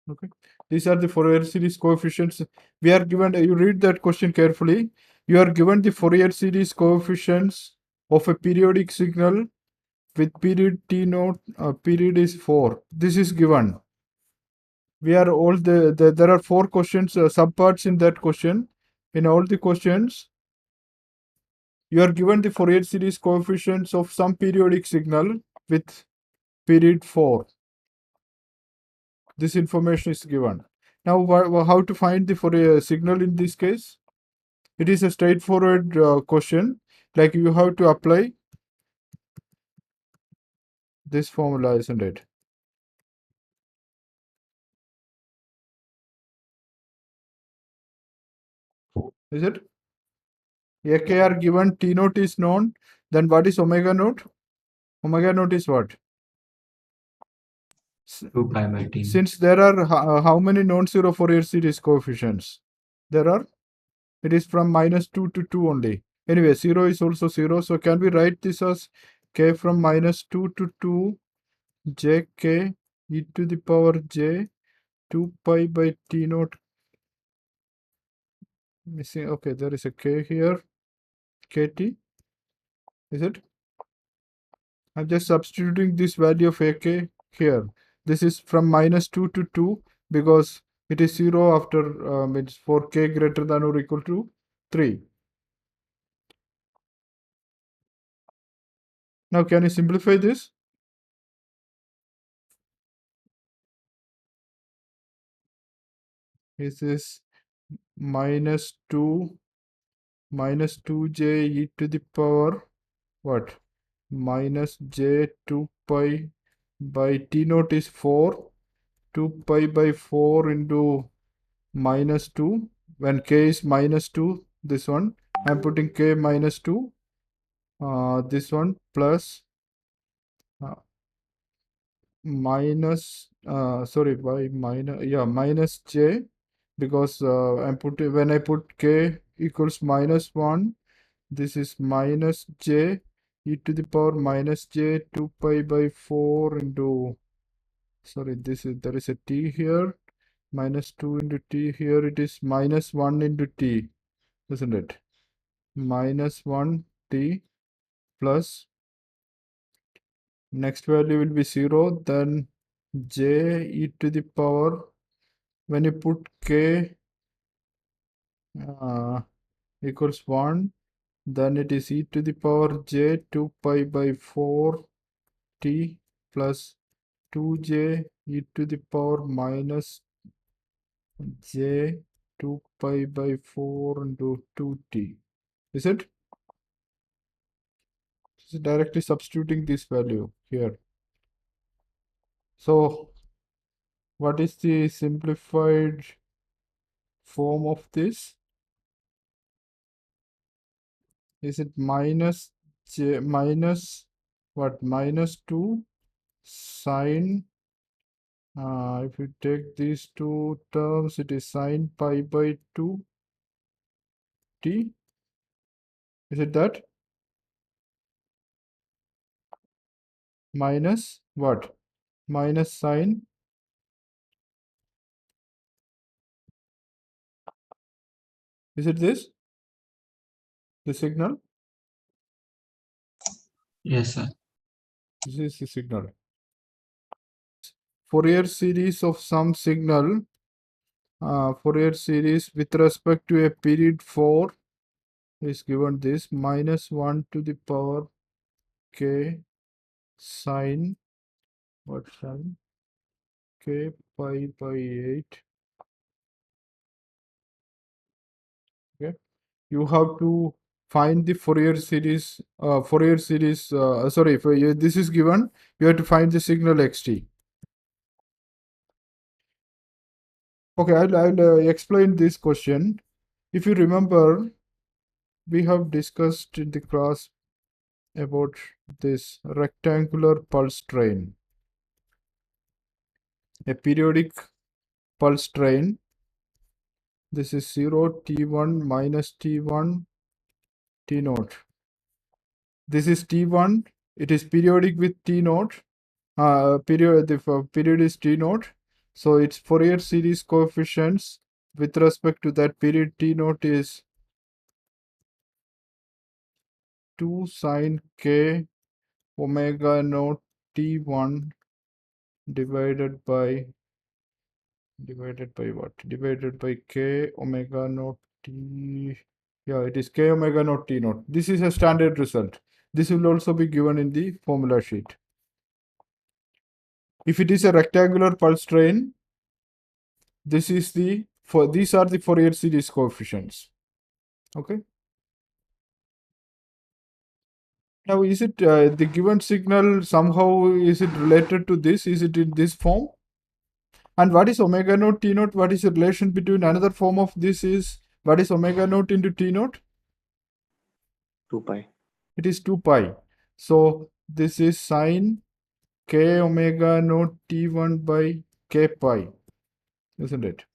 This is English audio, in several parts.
Okay, these are the Fourier series coefficients. We are given, you read that question carefully. You are given the Fourier series coefficients of a periodic signal with period t naught, period is 4. This is given. We are all there are 4 questions, subparts in that question. In all the questions, you are given the Fourier series coefficients of some periodic signal with period 4. This information is given. Now, how to find the Fourier signal in this case? It is a straightforward question. Like you have to apply this formula, isn't it? Is it? AKR given, T naught is known. Then what is omega naught? Omega naught is what? 2 pi by t. Since there are how many non-zero Fourier series coefficients? There are, it is from -2 to 2 only. Anyway, 0 is also 0. So can we write this as k from -2 to 2 jk e to the power j 2 pi by t naught. Missing, okay, there is a k here. Kt, is it? I'm just substituting this value of ak here. This is from -2 to 2 because it is 0 after it's for k greater than or equal to 3. Now can you simplify this? This is -2 -2j e to the power what? Minus j 2 pi by t naught is 4. 2 pi by 4 into -2. When k is -2, this one, I'm putting k -2. This one plus minus, sorry, by minus j, because I'm putting, when I put k equals -1, this is minus j e to the power minus j 2 pi by 4 into, sorry, there is a t here, -2 into t here, it is -1 into t, isn't it? -1 t plus, next value will be 0, then j e to the power, when you put k equals 1, then it is e to the power j 2 pi by 4 t plus 2j e to the power minus j 2 pi by 4 into 2t. Is it? So directly substituting this value here. So what is the simplified form of this? Is it minus j minus what? -2 sine, if you take these two terms, it is sine pi by 2 t. Is it that? Minus what? Minus sine. Is it this? The signal? Yes, sir. This is the signal. Fourier series of some signal, Fourier series with respect to a period 4 is given this -1 to the power k sine, what sine? K pi by 8. Okay. You have to find the Fourier series, sorry, if this is given, you have to find the signal xt. Okay, I'll explain this question. If you remember, we have discussed in the class about this rectangular pulse train, a periodic pulse train. This is 0, t1 minus t1, t naught. This is t1. It is periodic with t naught. The period is t naught. So its Fourier series coefficients with respect to that period t naught is 2 sine k omega naught t1 divided by what? Divided by k omega naught t. Yeah, it is k omega naught t naught. This is a standard result. This will also be given in the formula sheet. If it is a rectangular pulse train, this is these are the Fourier series coefficients. Okay. Now, is it the given signal somehow is it related to this? Is it in this form? And what is omega naught t naught? What is the relation between another form of this is what is omega naught into t naught? 2 pi. It is 2 pi. So this is sine k omega naught t1 by k pi, isn't it?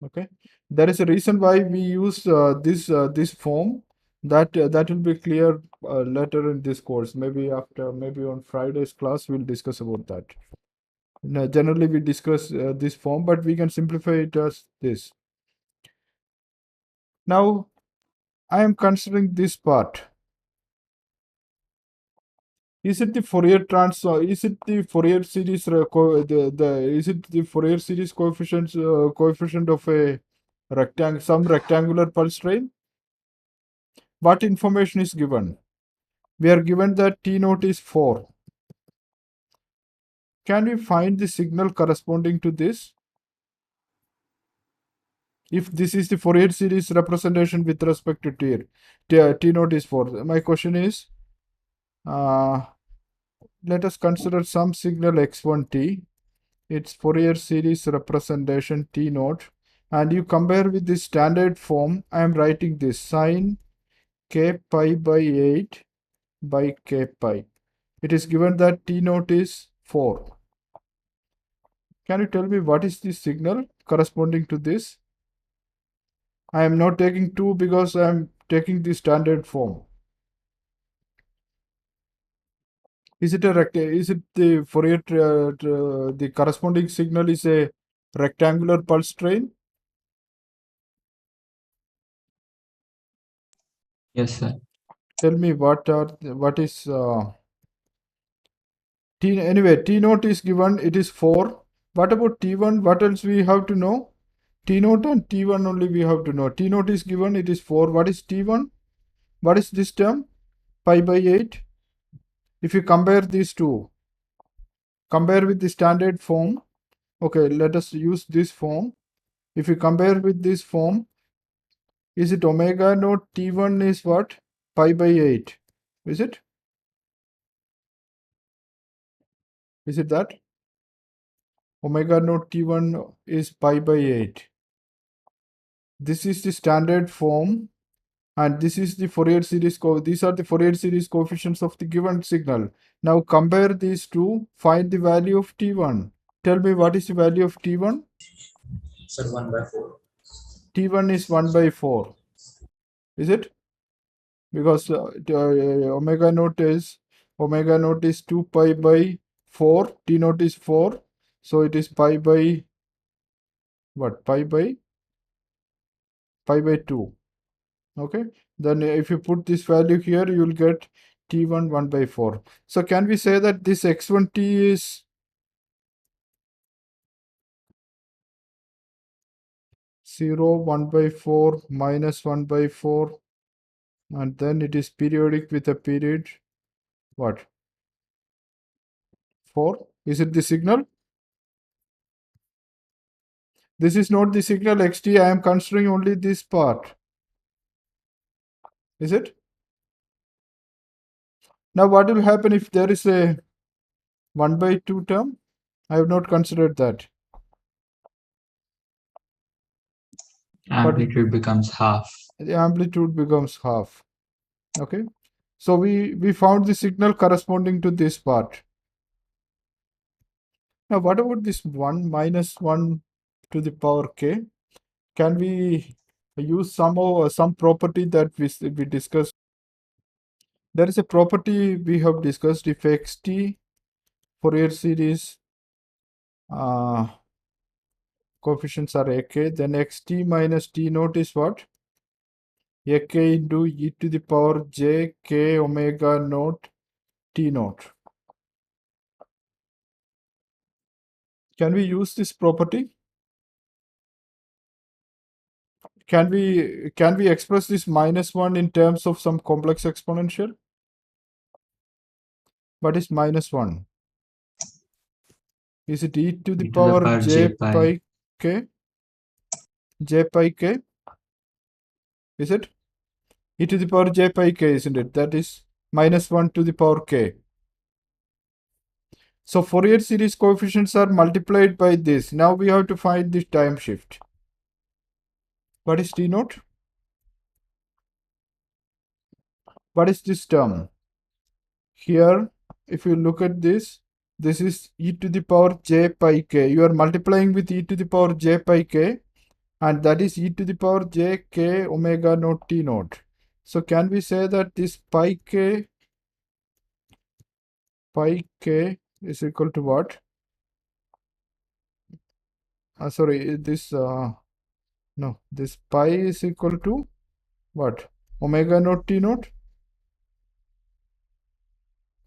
Okay. There is a reason why we use this form. That will be clear later in this course. Maybe on Friday's class we'll discuss about that. Now, generally we discuss this form, but we can simplify it as this. Now I am considering this part. Is it the Fourier transform? Is it the Fourier series is it the Fourier series coefficient of a some rectangular pulse train? What information is given? We are given that T naught is 4. Can we find the signal corresponding to this? If this is the Fourier series representation with respect to T naught is 4. My question is, let us consider some signal x1t, its Fourier series representation T naught, and you compare with the standard form. I am writing this sine k pi by 8 by k pi. It is given that T naught is 4. Can you tell me what is the signal corresponding to this? I am not taking 2 because I am taking the standard form. Is it the Fourier the corresponding signal is a rectangular pulse train? Yes, sir. Tell me what is T anyway, T naught is given, it is 4. What about T1? What else we have to know? T naught and T1 only we have to know. T naught is given, it is 4. What is T1? What is this term? Pi by 8. If you compare these two, compare with the standard form. Okay, let us use this form. If you compare with this form, is it omega naught T1 is what? Pi by 8. Is it? Is it that? Omega naught T1 is pi by 8. This is the standard form, and this is the Fourier series. These are the Fourier series coefficients of the given signal. Now compare these two, find the value of T1. Tell me what is the value of T1? Sir, 1 by 4. T1 is 1 by 4. Is it? Because omega naught is 2 pi by 4. T naught is 4. So it is pi by what? Pi by 2. Okay, then if you put this value here, you will get T1 1 by 4. So can we say that this x1t is 0, 1 by 4, minus 1 by 4, and then it is periodic with a period, what? 4? Is it the signal? This is not the signal xt, I am considering only this part. Is it? Now what will happen if there is a 1 by 2 term? I have not considered that. Amplitude becomes half. The amplitude becomes half. Okay, so we found the signal corresponding to this part. Now what about this 1 minus 1 to the power k? Can we use some property that we discussed? There is a property we have discussed. If xt Fourier series coefficients are ak, then xt minus t naught is what? Ak into e to the power j k omega naught t naught. Can we use this property? Can we express this -1 in terms of some complex exponential? What is -1? Is it e to the E to the power power j j pi. pi k? J pi k? Is it? E to the power j pi k, isn't it? That is -1 to the power k. So Fourier series coefficients are multiplied by this. Now we have to find the time shift. What is t naught? What is this term? Here, if you look at this, this is e to the power j pi k. You are multiplying with e to the power j pi k, and that is e to the power j k omega naught t naught. So can we say that this pi k is equal to what? Sorry, this no, this pi is equal to what? Omega naught t naught?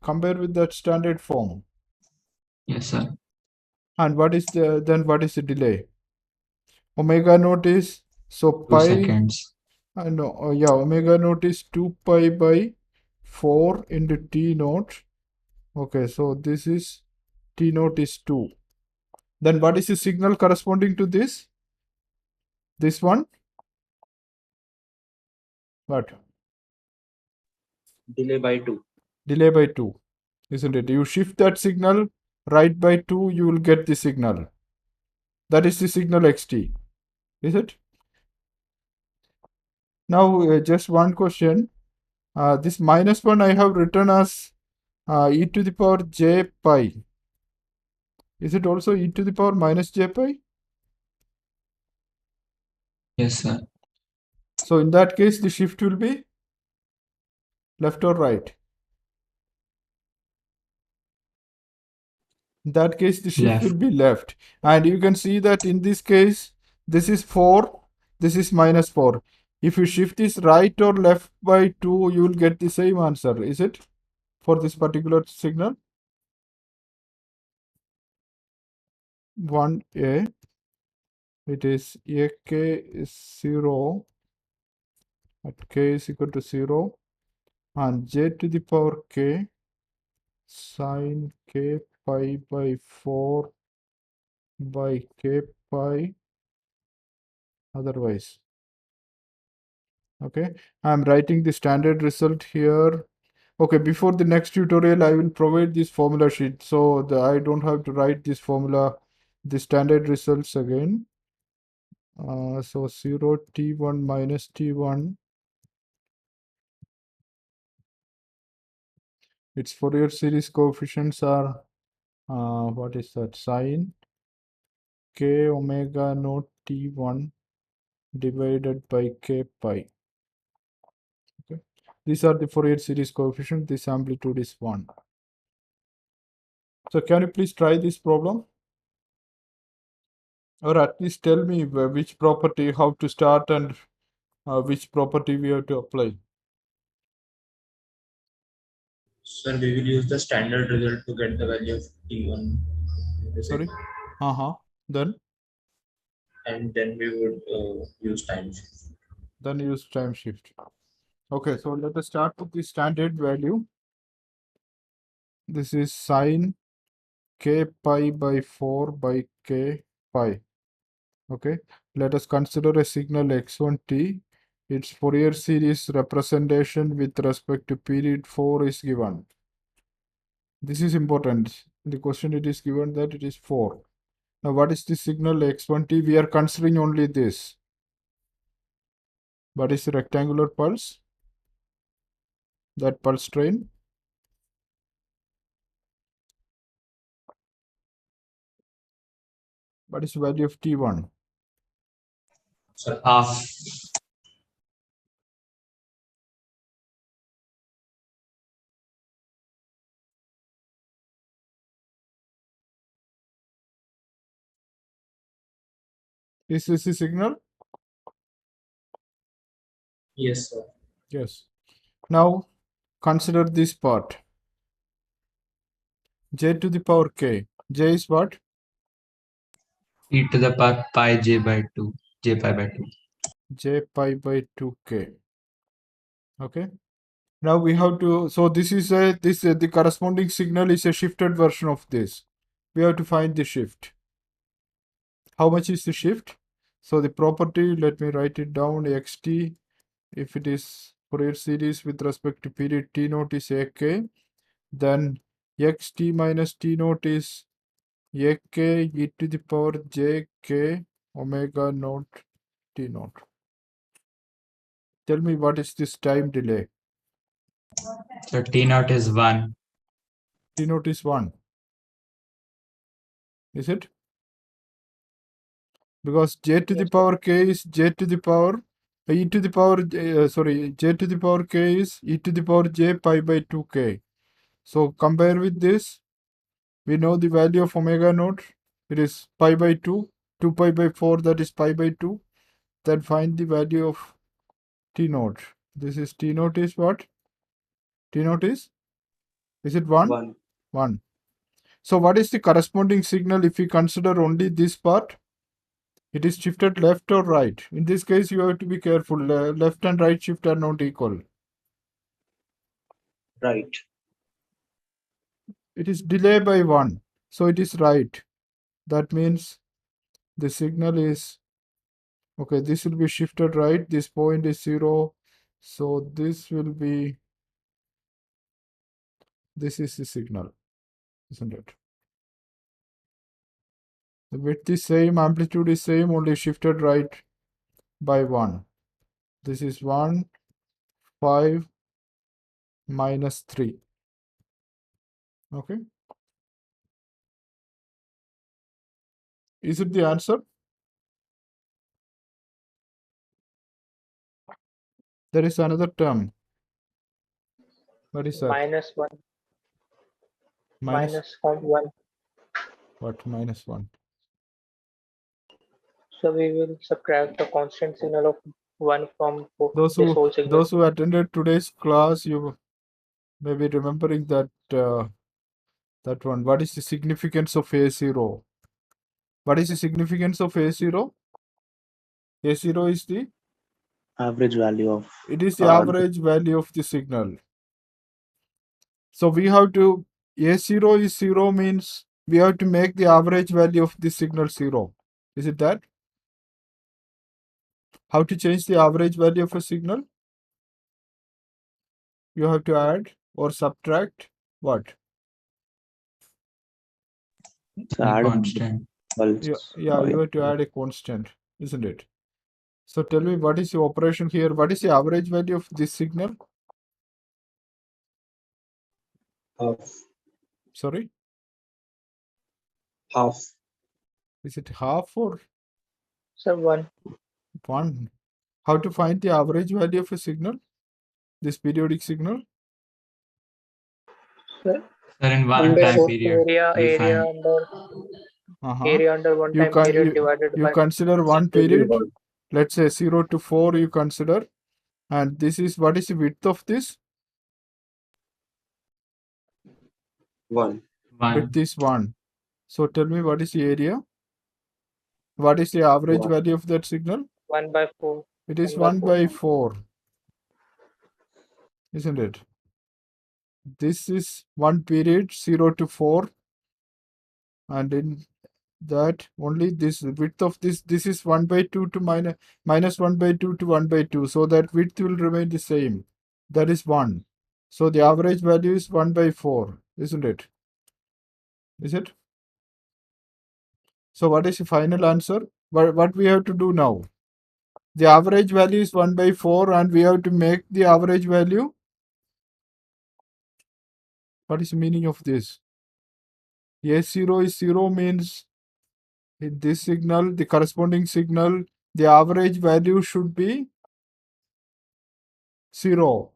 Compare with that standard form. Yes, sir. And what is the delay? Omega naught is, so 2 pi, seconds. no, yeah, omega naught is 2 pi by 4 into t naught. Okay, so this is t naught is 2. Then what is the signal corresponding to this? This one? What? Delay by 2. Delay by 2, isn't it? You shift that signal right by 2, you will get the signal. That is the signal xt, is it? Now, just one question. This -1 I have written as e to the power j pi. Is it also e to the power minus j pi? Yes, sir. So in that case, the shift will be left or right? In that case, the shift will Left. be left. And you can see that in this case, this is 4, this is -4. If you shift this right or left by 2, you will get the same answer, is it? For this particular signal? 1a, it is ak is 0 at k is equal to 0, and j to the power k sine k pi by 4 by k pi otherwise. Okay, I'm writing the standard result here. Okay, before the next tutorial, I will provide this formula sheet so that I don't have to write this formula, the standard results again. So 0 t1 minus t1, its Fourier series coefficients are what is that? Sine k omega naught t1 divided by k pi. Okay, these are the Fourier series coefficient. This amplitude is 1. So can you please try this problem? Or at least tell me which property, how to start, and which property we have to apply. Sir, we will use the standard result to get the value of T1. Sorry? Then And then we would use time shift. use time shift. Okay, so let us start with the standard value. This is sine k pi by 4 by k pi. Okay, let us consider a signal x1t. Its Fourier series representation with respect to period 4 is given. This is important. In the question it is given that it is 4. Now what is the signal x1t? We are considering only this. What is the rectangular pulse? That pulse train? What is the value of t1? Sir, Half. Is this the signal? Yes, sir. Yes. Now consider this part. J to the power k. J is what? E to the power pi j by 2. J pi by 2. J pi by 2k. Okay. Now we have to, so this is the corresponding signal is a shifted version of this. We have to find the shift. How much is the shift? So the property, let me write it down, xt, if it is Fourier series with respect to period t naught is ak, then xt minus t naught is ak e to the power j k omega naught t naught. Tell me what is this time delay? So T naught is 1. T naught is 1. Is it? Because j to the power k is j to the power e to the power j to the power k is e to the power j pi by 2k. So compare with this, we know the value of omega naught. It is pi by 2, 2 pi by 4, that is pi by 2. Then find the value of t naught. This is t naught is what? T naught is it 1? 1. 1. So what is the corresponding signal if we consider only this part? It is shifted left or right. In this case, you have to be careful. Left and right shift are not equal. Right. It is delay by 1. So it is right. That means the signal is, okay, this will be shifted right. This point is 0. So this will be, this is the signal, isn't it? The width is same, amplitude is same, only shifted right by 1. This is 1, 5, minus 3. Okay. Is it the answer? There is another term. What is that? Minus 1. Minus 1. What? Minus 1. So we will subtract the constant signal of 1 from Those this whole signal. Those who attended today's class, you may be remembering that that one. What is the significance of A0? What is the significance of A0? A0 is the? Average value of. It is the average value of the signal. So we have to, A0 is 0 means we have to make the average value of the signal 0. Is it that? How to change the average value of a signal? You have to add or subtract what? So add a Constant. Yeah, you have to add a constant, isn't it? So tell me, what is the operation here? What is the average value of this signal? Half. Sorry? Half. Is it half or So 1. 1? How to find the average value of a signal? This periodic signal? So Sir, in one under time period, we area find under one time period divided You by consider one period, let's say 0 to 4 you consider, and this is, what is the width of this? 1. Width is 1. So tell me, what is the area? What is the average 1. value of that signal? 1 by 4. It is 1 1 by 4, isn't it? This is one period 0 to 4, and in that only this width of this is 1 by 2 to minus 1 by 2 to 1 by 2, so that width will remain the same. That is 1. So the average value is 1 by 4, isn't it? Is it? So what is the final answer? What we have to do now? The average value is 1 by 4, and we have to make the average value. What is the meaning of this? A0 is 0 means in this signal, the corresponding signal, the average value should be 0.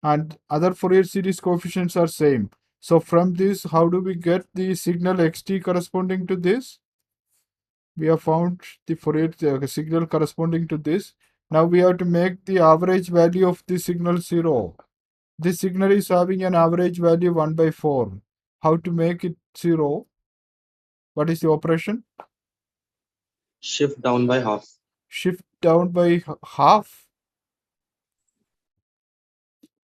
And other Fourier series coefficients are same. So from this, how do we get the signal xt corresponding to this? We have found the Fourier signal corresponding to this. Now we have to make the average value of the signal 0. This signal is having an average value 1 by 4. How to make it 0? What is the operation? Shift down by half. Shift down by half.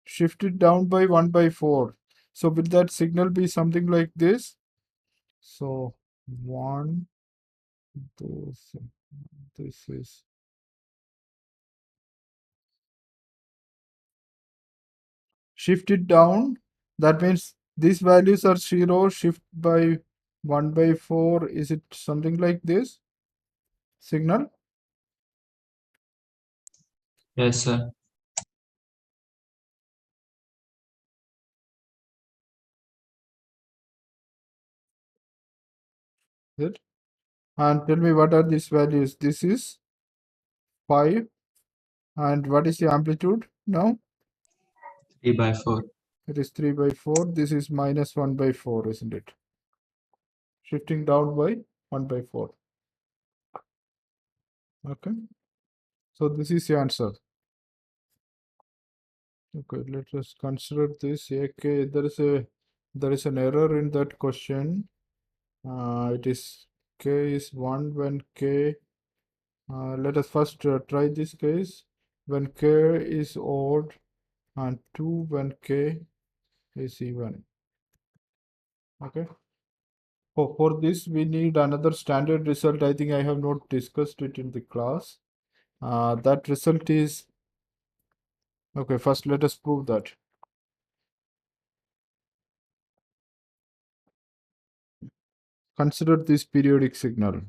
Shift it down by 1 by 4. So will that signal be something like this? So 1, this is shift it down. That means these values are 0. Shift by 1 by 4. Is it something like this? Signal? Yes, sir. Good. And tell me what are these values? This is 5. And what is the amplitude now? 3 by 4. It is 3 by 4. This is minus 1 by 4, isn't it? Shifting down by 1 by 4. Okay. So this is the answer. Okay, let us consider this. Okay, there is an error in that question. It is k is 1 when k. Let us first try this case. When k is odd and 2 when k is even. Okay. For this, we need another standard result. I think I have not discussed it in the class. That result is, okay, first let us prove that. Consider this periodic signal.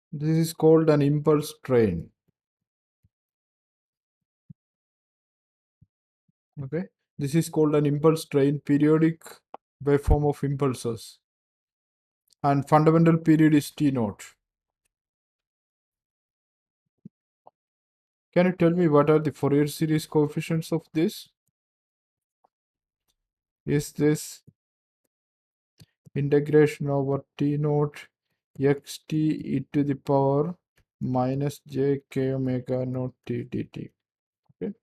This is called an impulse train. Okay, this is called an impulse train, periodic waveform of impulses. And fundamental period is T naught. Can you tell me what are the Fourier series coefficients of this? Is this integration over T naught xt e to the power minus j k omega naught t dt? Okay,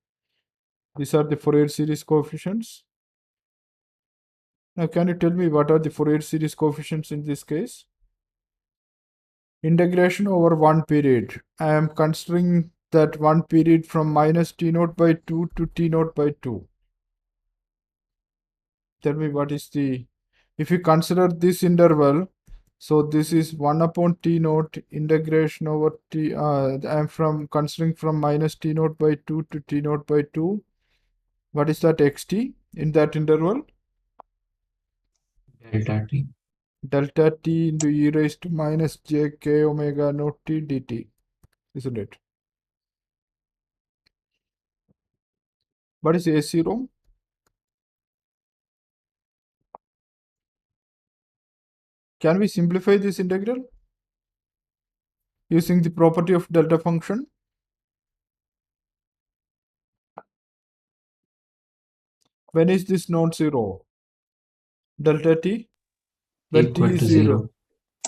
these are the Fourier series coefficients. Now, can you tell me what are the Fourier series coefficients in this case? Integration over one period. I am considering that one period from minus t naught by 2 to t naught by 2. Tell me what is the, if you consider this interval, so this is 1 upon t naught integration over t, I am considering from minus t naught by 2 to t naught by 2. What is that xt in that interval? Delta T. Delta t into e raised to minus j k omega naught t dt, isn't it? What is A0? Can we simplify this integral using the property of delta function? When is this non-zero? Delta t? When t Equal is to 0. 0.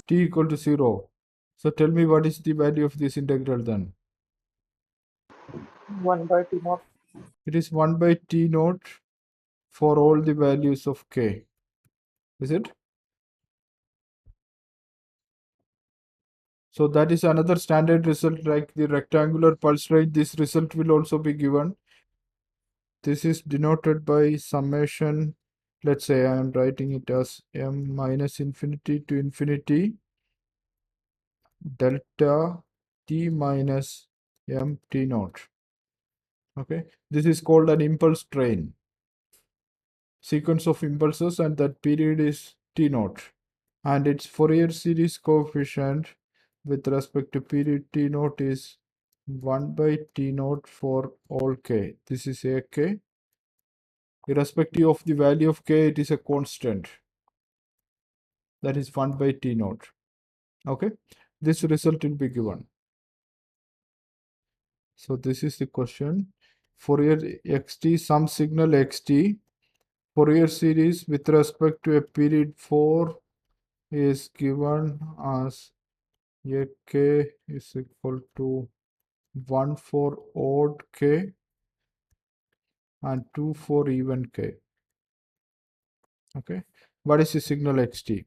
T equal to 0. So tell me what is the value of this integral then? 1 by T naught. It is 1 by t naught for all the values of k. Is it? So that is another standard result like the rectangular pulse rate. This result will also be given. This is denoted by summation. Let's say I am writing it as m minus infinity to infinity delta t minus m t naught. Okay, this is called an impulse train. Sequence of impulses, and that period is t naught. And its Fourier series coefficient with respect to period t naught is 1 by t naught for all k. This is a k. Irrespective of the value of k, it is a constant. that is 1 by t naught. Okay, this result will be given. So this is the question. Fourier xt, some signal xt, Fourier series with respect to a period 4 is given as ak is equal to 1 for odd k and 2 for even k. Okay, what is the signal xt?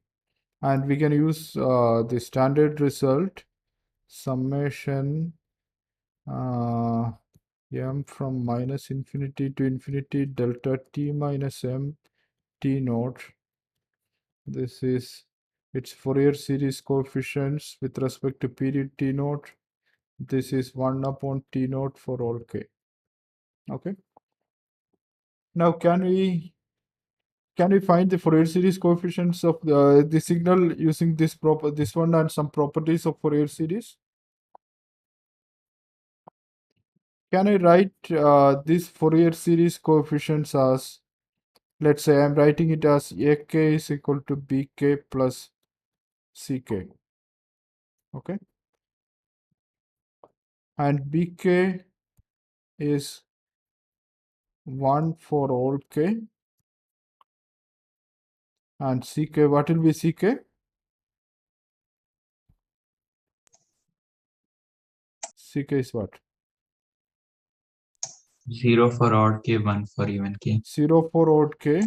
And we can use the standard result summation m from minus infinity to infinity delta t minus m t naught. This is its Fourier series coefficients with respect to period t naught. This is 1 upon t naught for all k. Okay. Now can we find the Fourier series coefficients of the signal using this one and some properties of Fourier series? Can I write this Fourier series coefficients as, let's say I'm writing it as ak is equal to bk plus ck. Okay. And bk is 1 for all k. And ck, what will be ck? Ck is what? 0 for odd k, 1 for even k. 0 for odd k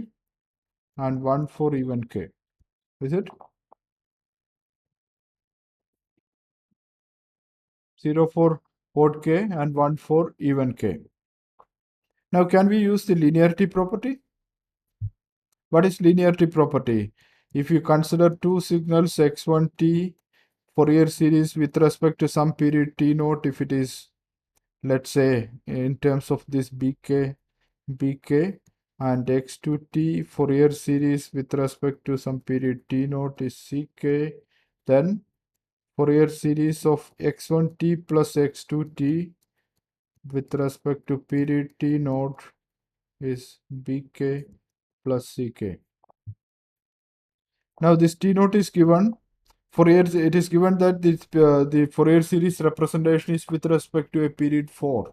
and 1 for even k. Is it? 0 for odd k and 1 for even k. Now can we use the linearity property? What is linearity property? If you consider two signals x1t Fourier series with respect to some period t naught, if it is, let's say, in terms of this bk and x2t Fourier series with respect to some period t naught is ck, then Fourier series of x1t plus x2t with respect to period t naught is bk plus ck. Now this t naught is given. Fourier, it is given that the Fourier series representation is with respect to a period 4.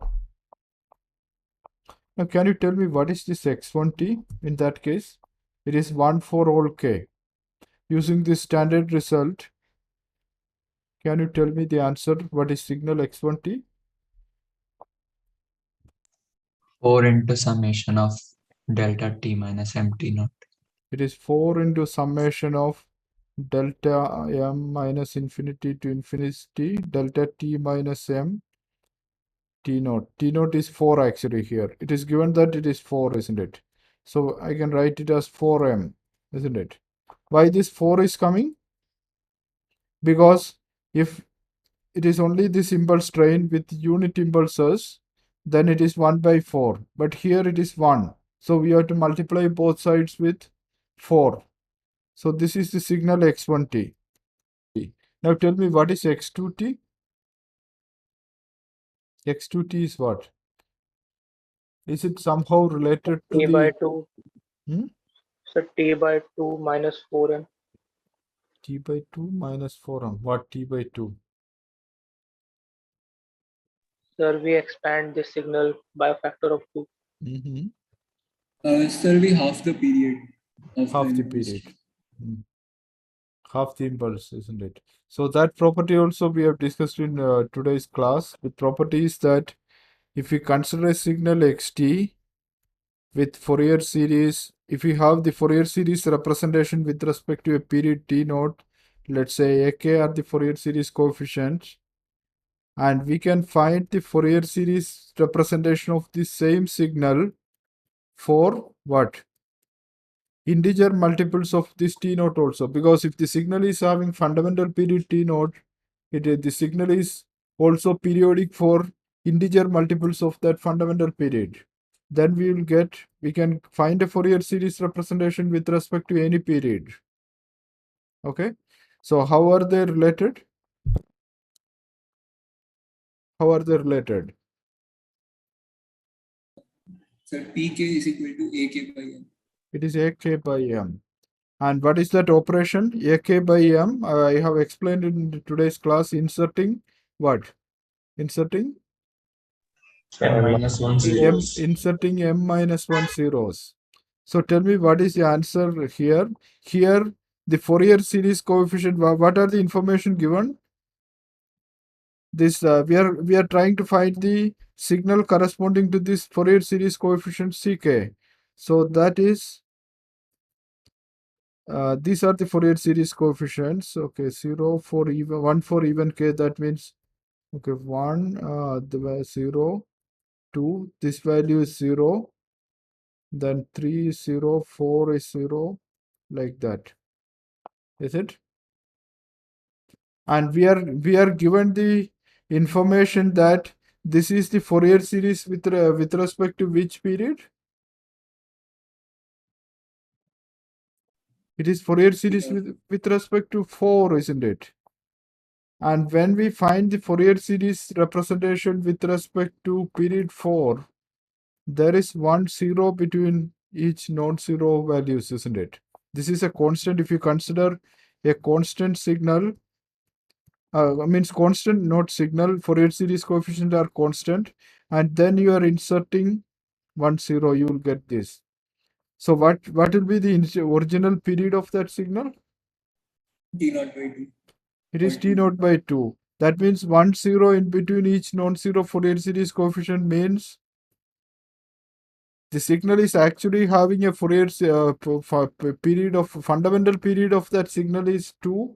Now can you tell me what is this x1t in that case? It is 1 for all k. Using this standard result, can you tell me the answer? What is signal x1t? 4 into summation of delta t minus mt naught. It is 4 into summation of delta m minus infinity to infinity delta t minus m t naught. T naught is 4 actually here. It is given that it is 4, isn't it? So I can write it as 4m, isn't it? Why this 4 is coming? Because if it is only this impulse train with unit impulses, then it is 1 by 4. But here it is 1. So we have to multiply both sides with 4. So this is the signal x1t. Now tell me what is x2t? X2t is what? Is it somehow related to T by the 2. Hmm? So T by 2 minus 4m. T by 2 minus 4m? What t by 2? Sir, we expand this signal by a factor of 2. Sir, we half the period of Half the impulse. period. Half the impulse, isn't it? So that property also we have discussed in today's class. The property is that if we consider a signal xt with Fourier series, if we have the Fourier series representation with respect to a period t naught, let's say ak are the Fourier series coefficients, and we can find the Fourier series representation of the same signal for what? Integer multiples of this t naught also, because if the signal is having fundamental period t naught, the signal is also periodic for integer multiples of that fundamental period. Then we can find a Fourier series representation with respect to any period. Okay, so how are they related? How are they related? Sir, pk is equal to ak by m. It is ak by m. And what is that operation? AK by M. I have explained in today's class, inserting what? Inserting minus 1 M, zeros. inserting M minus 1 zeros. So tell me what is the answer here? Here, the Fourier series coefficient, what are the information given? This we are trying to find the signal corresponding to this Fourier series coefficient CK. So that is these are the Fourier series coefficients. Okay, 0 for even 1 for even k. That means okay, 1 the 0, 2, this value is 0, then 3 is 0, 4 is 0, like that. Is it? And we are given the information that this is the Fourier series with respect to which period? It is Fourier series with respect to 4, isn't it? And when we find the Fourier series representation with respect to period 4, there is 1 0 between each non-zero values, isn't it? This is a constant. If you consider a constant signal, means constant, not signal, Fourier series coefficient are constant, and then you are inserting 1 0, you will get this. So what will be the original period of that signal? T naught by 2. It is T naught by 2. That means 1 0 in between each non-zero Fourier series coefficient means the signal is actually having a Fourier period of fundamental period of that signal is 2,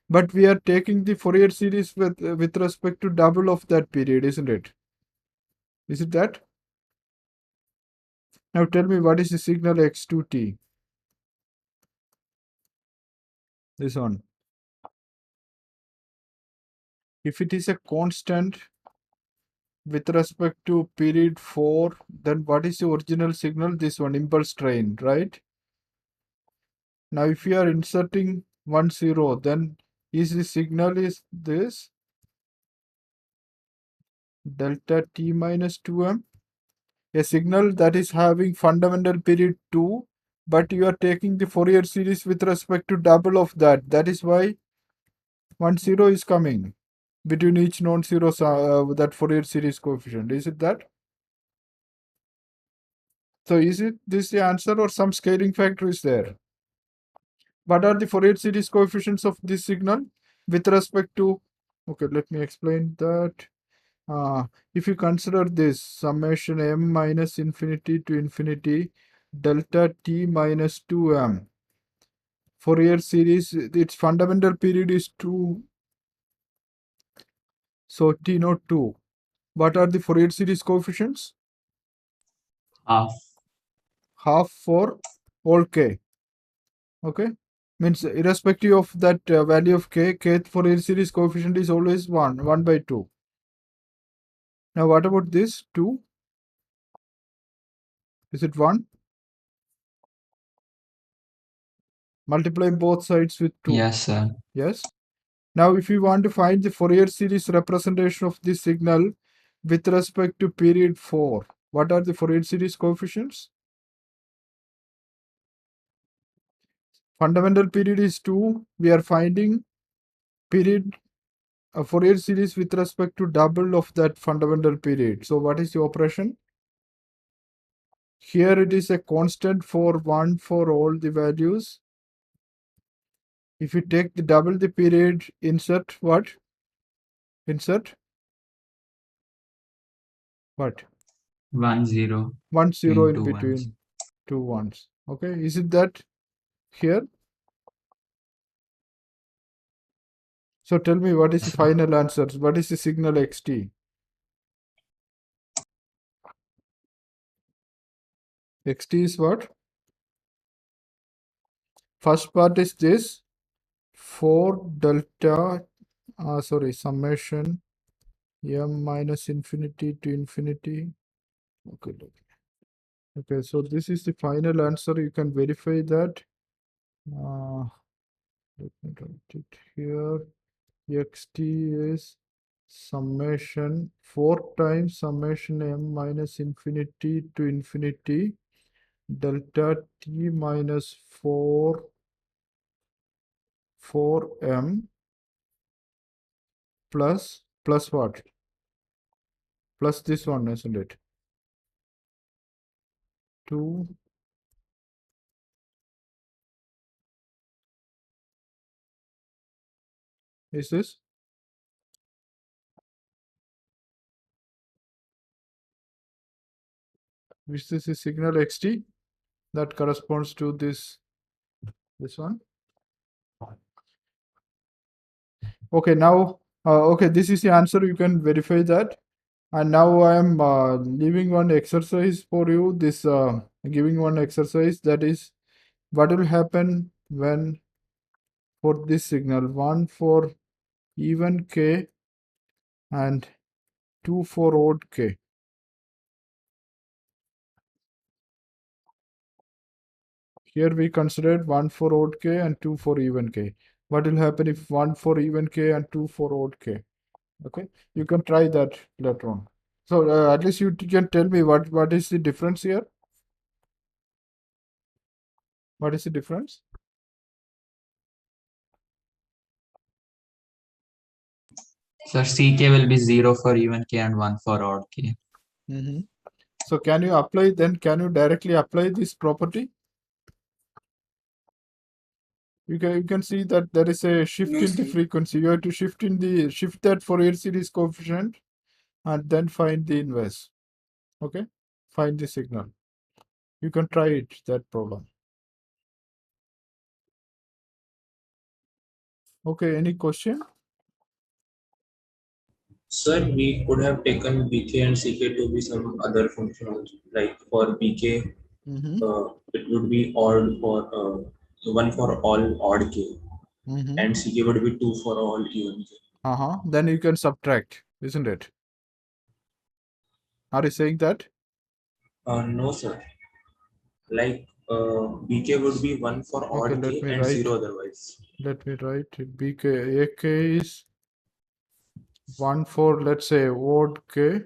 but we are taking the Fourier series with respect to double of that period, isn't it? Is it that? Now tell me what is the signal x2t? This one. If it is a constant with respect to period 4, then what is the original signal? This one, impulse train, right? Now if you are inserting 1 0, then is the signal is this delta t minus 2m, a signal that is having fundamental period 2, but you are taking the Fourier series with respect to double of that. That is why 1 0 is coming between each non-zero that Fourier series coefficient. Is it that? So is it this the answer, or some scaling factor is there? What are the Fourier series coefficients of this signal with respect to? Okay, let me explain that. If you consider this summation m minus infinity to infinity delta t minus 2m, Fourier series, its fundamental period is 2, so t naught 2. What are the Fourier series coefficients? Half. Half for all k. Okay, means irrespective of that value of k, kth Fourier series coefficient is always 1 by 2. Now what about this 2? Is it 1? Multiply both sides with 2. Yes, sir. Yes. Now if you want to find the Fourier series representation of this signal with respect to period 4, what are the Fourier series coefficients? Fundamental period is 2. We are finding period a Fourier series with respect to double of that fundamental period. So what is the operation? Here it is a constant for 1 for all the values. If you take the double the period, insert what? Insert what? 1 0. 1 0 in Two ones. between two ones. Okay, is it that here? So tell me what is the final answer? What is the signal xt? Xt is what? First part is this 4 delta, summation m minus infinity to infinity. Okay, okay, so this is the final answer. You can verify that. Let me write it here. Xt is summation 4 times summation m minus infinity to infinity delta t minus 4 4m plus what? Plus this one, isn't it? 2 is this? Which this is signal xt that corresponds to this one. Okay, now okay, this is the answer. You can verify that. And now I am leaving one exercise for you. This giving one exercise, that is what will happen when for this signal 1 for even k and 2 for odd k. Here we considered 1 for odd k and 2 for even k. What will happen if 1 for even k and 2 for odd k? Okay, you can try that later on. So at least you can tell me what is the difference here? What is the difference? Sir, CK will be 0 for even k and 1 for odd k. So can you directly apply this property? You can see that there is a shift No, in the sir. frequency. You have to shift that Fourier series coefficient and then find the inverse. Okay, find the signal. You can try it, that problem. Okay, any question? Sir, we could have taken BK and CK to be some other function also. Like for BK, it would be odd for 1 for all odd k, and CK would be 2 for all even k. Then you can subtract, isn't it? Are you saying that? No, sir. Like BK would be 1 for Okay, odd let k me and write. 0 otherwise. Let me write BK. AK is 1 for, let's say, odd k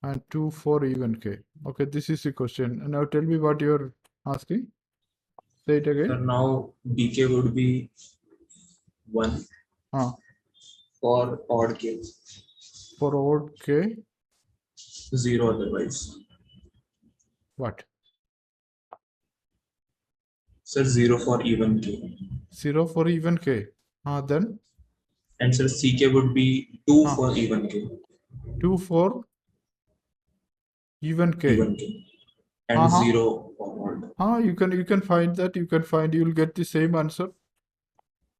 and 2 for even k. Okay, this is the question. And now tell me what you're asking. Say it So again. now BK would be 1 for odd k, For odd k, 0 otherwise. what? Sir, 0 for even k. 0 for even k. Then? And sir, CK would be 2 for even k. 2 for even k. Even k. And 0 for odd. You can find that. You'll get the same answer.